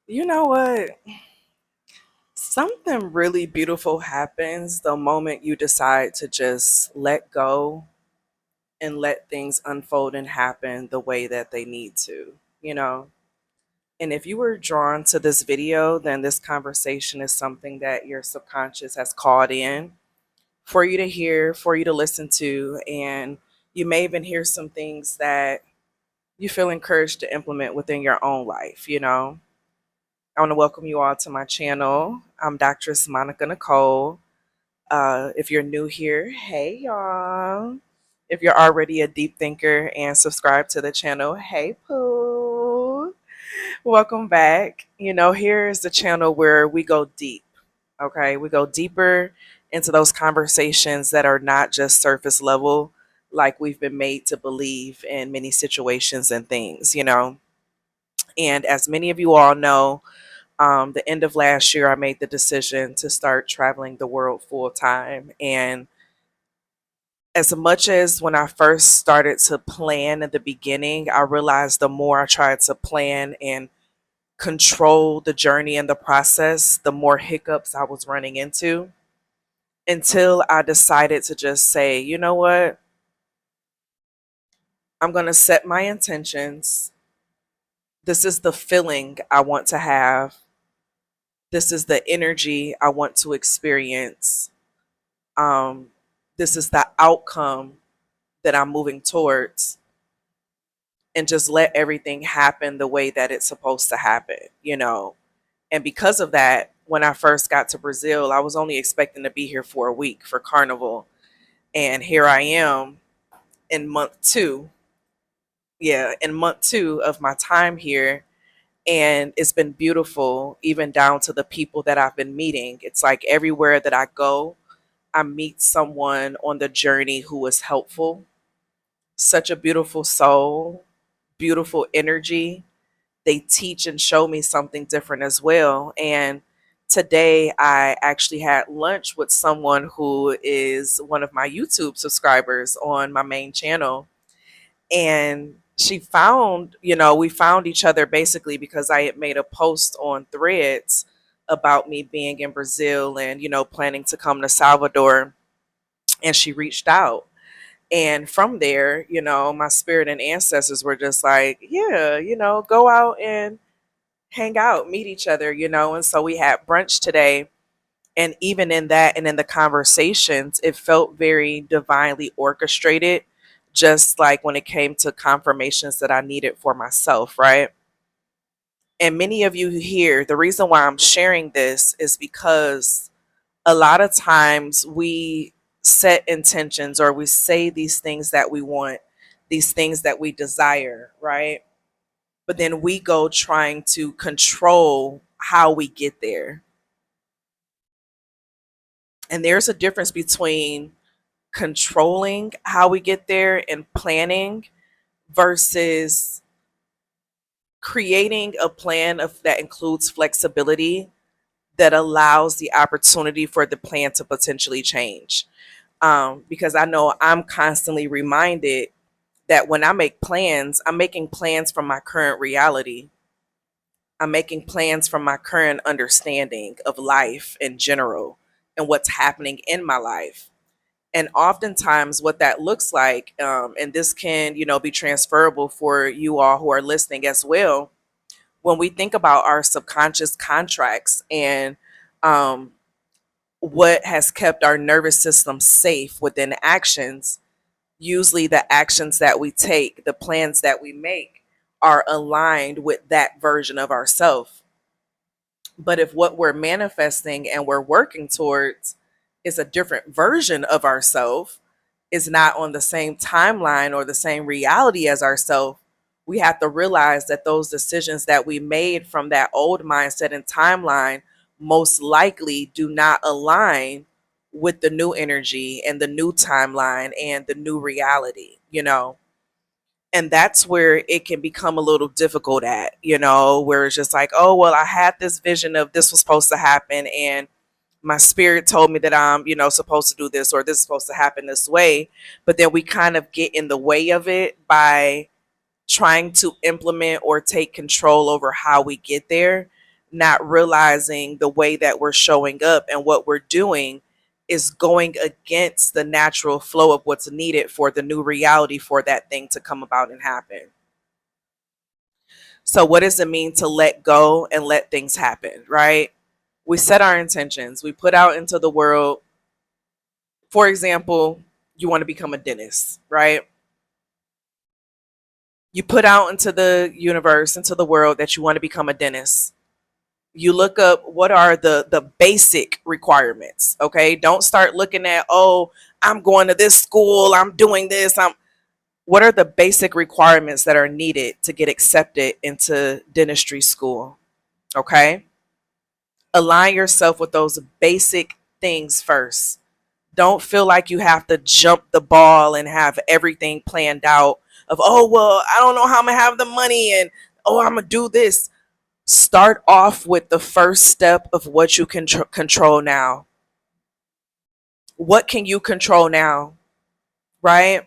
You know what? Something really beautiful happens the moment you decide to just let go and let things unfold and happen the way that they need to, you know? And if you were drawn to this video, then this conversation is something that your subconscious has called in for you to hear, for you to listen to. And you may even hear some things that you feel encouraged to implement within your own life. I want to welcome you all to my channel. I'm Dr. Monica Nicole. If you're new here, hey y'all. If you're already a deep thinker and subscribe to the channel, hey Pooh. Welcome back. Here is the channel where we go deep. Okay, we go deeper into those conversations that are not just surface level, like we've been made to believe in many situations and things. And as many of you all know, the end of last year, I made the decision to start traveling the world full time. And as much as when I first started to plan in the beginning, I realized the more I tried to plan and control the journey and the process, the more hiccups I was running into until I decided to just say, you know what? I'm going to set my intentions. This is the feeling I want to have. This is the energy I want to experience. um, this is the outcome that I'm moving towards, and just let everything happen the way that it's supposed to happen. And because of that, when I first got to Brazil, I was only expecting to be here for a week for Carnival. And here I am in month two. Yeah, in month two of my time here. And it's been beautiful, even down to the people that I've been meeting. It's like everywhere that I go, I meet someone on the journey who is helpful. Such a beautiful soul, beautiful energy. They teach and show me something different as well. And today I actually had lunch with someone who is one of my YouTube subscribers on my main channel. And we found each other basically because I had made a post on Threads about me being in Brazil and, planning to come to Salvador. And she reached out. And from there, my spirit and ancestors were just like, yeah, go out and hang out, meet each other. And so we had brunch today. And even in that and in the conversations, it felt very divinely orchestrated, just like when it came to confirmations that I needed for myself, right? And many of you here, the reason why I'm sharing this is because a lot of times we set intentions or we say these things that we want, these things that we desire, right? But then we go trying to control how we get there. And there's a difference between controlling how we get there and planning versus creating a plan that includes flexibility that allows the opportunity for the plan to potentially change. Because I know I'm constantly reminded that when I make plans, I'm making plans from my current reality. I'm making plans from my current understanding of life in general and what's happening in my life. And oftentimes, what that looks like, and this can, be transferable for you all who are listening as well. When we think about our subconscious contracts and um, what has kept our nervous system safe within actions, usually the actions that we take, the plans that we make, are aligned with that version of ourself. But if what we're manifesting and we're working towards is a different version of ourself, is not on the same timeline or the same reality as ourself, we have to realize that those decisions that we made from that old mindset and timeline most likely do not align with the new energy and the new timeline and the new reality. And that's where it can become a little difficult where it's just like, oh, well, I had this vision of this was supposed to happen, and my spirit told me that I'm, supposed to do this, or this is supposed to happen this way. But then we kind of get in the way of it by trying to implement or take control over how we get there. not realizing the way that we're showing up and what we're doing is going against the natural flow of what's needed for the new reality for that thing to come about and happen. So, what does it mean to let go and let things happen, right? We set our intentions, we put out into the world. For example, you want to become a dentist, right? You put out into the universe, into the world, that you want to become a dentist. You look up what are the basic requirements. Okay, don't start looking at, oh, I'm going to this school, I'm doing this, I'm what are the basic requirements that are needed to get accepted into dentistry school. Okay, align yourself with those basic things first. Don't feel like you have to jump the ball and have everything planned out of, oh, well, I don't know how I'm gonna have the money, and oh, I'm gonna do this. Start off with the first step of what you can control now. What can you control now, right?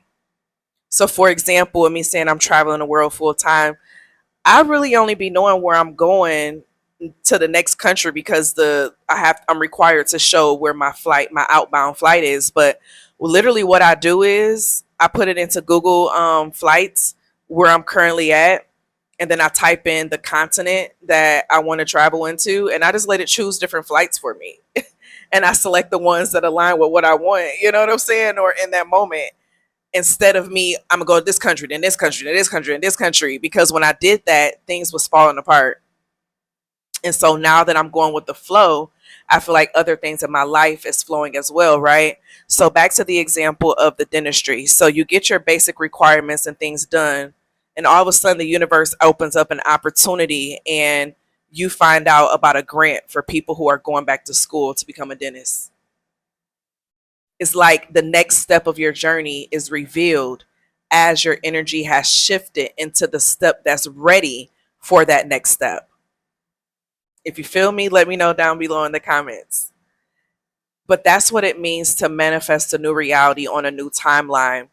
So, for example, me saying I'm traveling the world full time, I really only be knowing where I'm going to the next country because I'm required to show where my outbound flight is. But literally, what I do is I put it into Google flights where I'm currently at, and then I type in the continent that I want to travel into, and I just let it choose different flights for me. And I select the ones that align with what I want. You know what I'm saying? Or in that moment, instead of me, I'm gonna go to this country, then this country, then this country, and this country. Because when I did that, things was falling apart. And so now that I'm going with the flow, I feel like other things in my life is flowing as well, right? So back to the example of the dentistry. So you get your basic requirements and things done, and all of a sudden the universe opens up an opportunity and you find out about a grant for people who are going back to school to become a dentist. It's like the next step of your journey is revealed as your energy has shifted into the step that's ready for that next step. If you feel me, let me know down below in the comments. But that's what it means to manifest a new reality on a new timeline.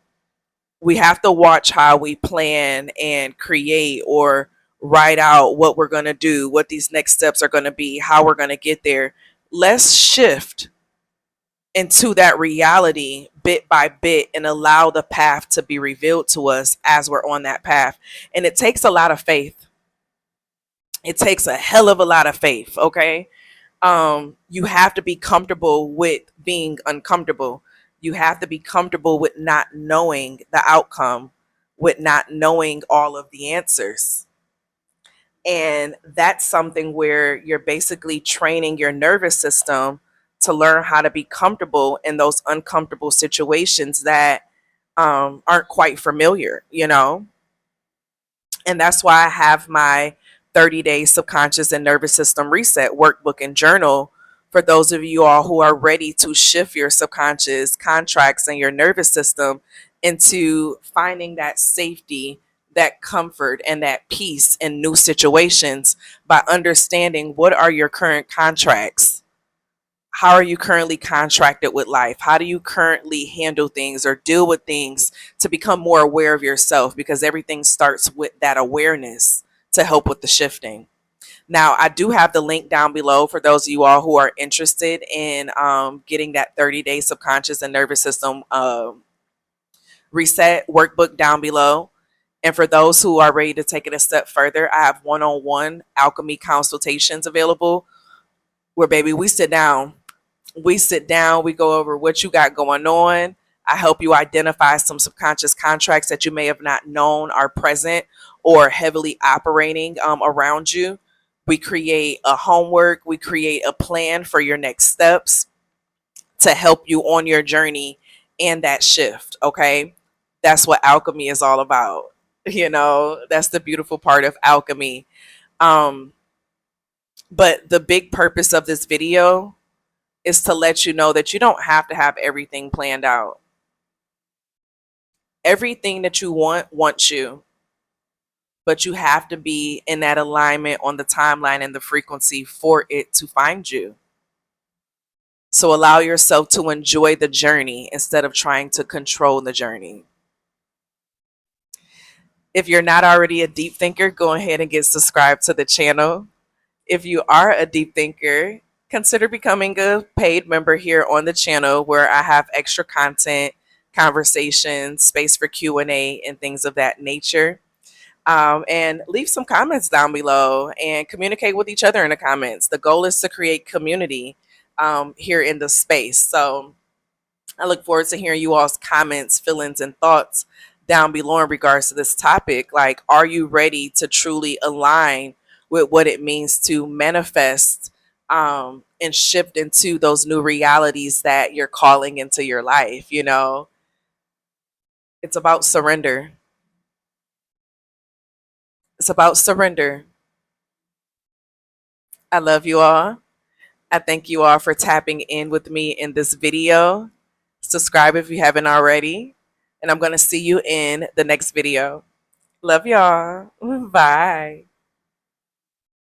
We have to watch how we plan and create or write out what we're going to do, what these next steps are going to be, how we're going to get there. Let's shift into that reality bit by bit and allow the path to be revealed to us as we're on that path. And it takes a lot of faith. It takes a hell of a lot of faith, okay? You have to be comfortable with being uncomfortable. You have to be comfortable with not knowing the outcome, with not knowing all of the answers. And that's something where you're basically training your nervous system to learn how to be comfortable in those uncomfortable situations that aren't quite familiar, you know? And that's why I have my 30-day subconscious and nervous system reset workbook and journal for those of you all who are ready to shift your subconscious contracts and your nervous system into finding that safety, that comfort, and that peace in new situations by understanding what are your current contracts. How are you currently contracted with life? How do you currently handle things or deal with things to become more aware of yourself? Because everything starts with that awareness to help with the shifting. Now, I do have the link down below for those of you all who are interested in getting that 30-day subconscious and nervous system reset workbook down below. And for those who are ready to take it a step further, I have one-on-one alchemy consultations available where, baby, we sit down. We go over what you got going on. I help you identify some subconscious contracts that you may have not known are present or heavily operating around you. We create a homework, we create a plan for your next steps to help you on your journey and that shift. Okay. That's what alchemy is all about. You know, that's the beautiful part of alchemy. Um, but the big purpose of this video is to let you know that you don't have to have everything planned out. Everything that you wants you, but you have to be in that alignment on the timeline and the frequency for it to find you. So allow yourself to enjoy the journey instead of trying to control the journey. If you're not already a deep thinker, go ahead and get subscribed to the channel. If you are a deep thinker, consider becoming a paid member here on the channel where I have extra content, conversations, space for Q&A and things of that nature. And leave some comments down below and communicate with each other in the comments. The goal is to create community here in the space. So I look forward to hearing you all's comments, feelings, and thoughts down below in regards to this topic. Like, are you ready to truly align with what it means to manifest and shift into those new realities that you're calling into your life? You know, it's about surrender. It's about surrender. I love you all. I thank you all for tapping in with me in this video. Subscribe if you haven't already. And I'm going to see you in the next video. Love y'all. Bye.